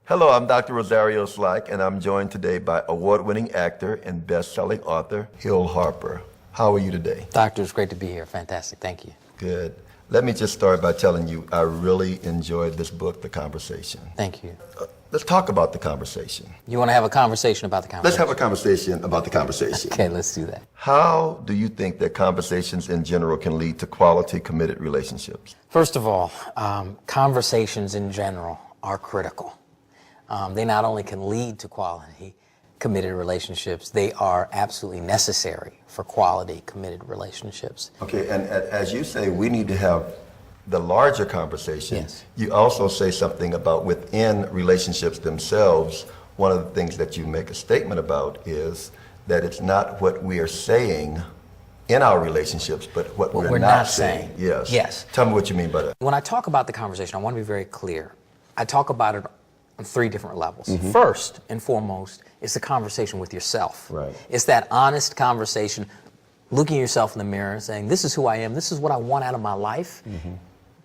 Hello, I'm Dr. Rosario Slack, and I'm joined today by award-winning actor and best-selling author, Hill Harper. How are you today? Doctor, it's great to be here. Fantastic. Thank you. Good. Let me just start by telling you I really enjoyed this book, The Conversation. Thank you. Let's talk about the conversation. You want to have a conversation about the conversation? Let's have a conversation about the conversation. Okay, let's do that. How do you think that conversations in general can lead to quality, committed relationships? First of all, conversations in general are critical. They not only can lead to quality, committed relationships, they are absolutely necessary for quality, committed relationships. Okay, and as you say, we need to have the larger conversation. Yes. You also say something about within relationships themselves. One of the things that you make a statement about is that it's not what we are saying in our relationships, but what we're not saying. Yes. Yes. Tell me what you mean by that. When I talk about the conversation, I want to be very clear. I talk about it on three different levels. First and foremost, it's a conversation with yourself. Right. It's that honest conversation, looking yourself in the mirror and saying, this is who I am, this is what I want out of my life,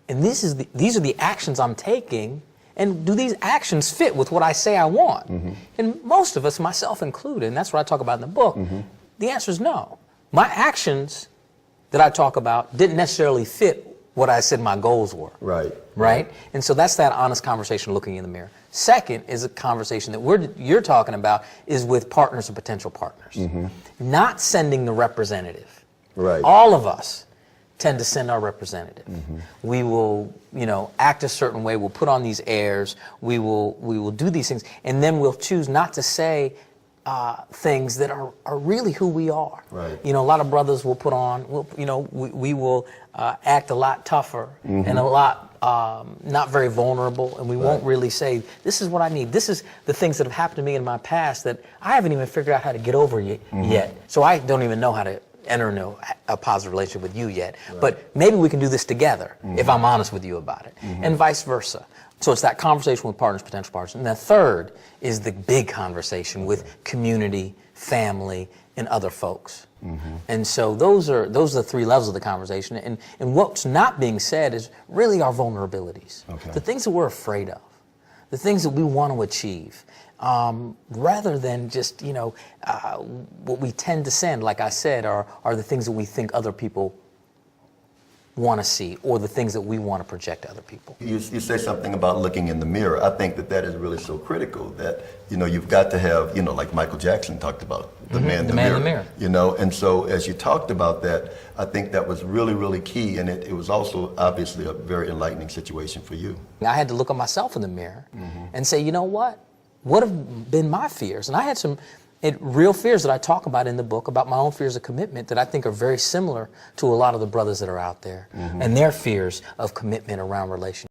and these are the actions I'm taking, and do these actions fit with what I say I want? And most of us, myself included, and that's what I talk about in the book, the answer is no. My actions that I talk about didn't necessarily fit what I said my goals were. Right. Right? And so that's that honest conversation, looking in the mirror. Second is a conversation that you're talking about is with partners and potential partners. Not sending the representative. Right. All of us tend to send our representative. We will, act a certain way. We'll put on these airs. We will do these things, and then we'll choose not to say things that are really who we are. Right. A lot of brothers will put on, we will act a lot tougher and a lot not very vulnerable, and we won't really say, this is what I need. This is the things that have happened to me in my past that I haven't even figured out how to get over yet. So I don't even know how to enter into a positive relationship with you yet. Right. But maybe we can do this together if I'm honest with you about it, and vice versa. So it's that conversation with partners, potential partners. And the third is the big conversation with community, family, and other folks. And so those are the three levels of the conversation. And what's not being said is really our vulnerabilities. Okay. The things that we're afraid of, the things that we want to achieve. Rather than just, what we tend to send, like I said, are the things that we think other people want to see, or the things that we want to project to other people. You say something about looking in the mirror. I think that is really so critical that, you've got to have, like Michael Jackson talked about, the man in the mirror. And so as you talked about that, I think that was really, really key, and it was also obviously a very enlightening situation for you. I had to look at myself in the mirror and say, you know what have been my fears? And I had some real fears that I talk about in the book, about my own fears of commitment that I think are very similar to a lot of the brothers that are out there and their fears of commitment around relationships.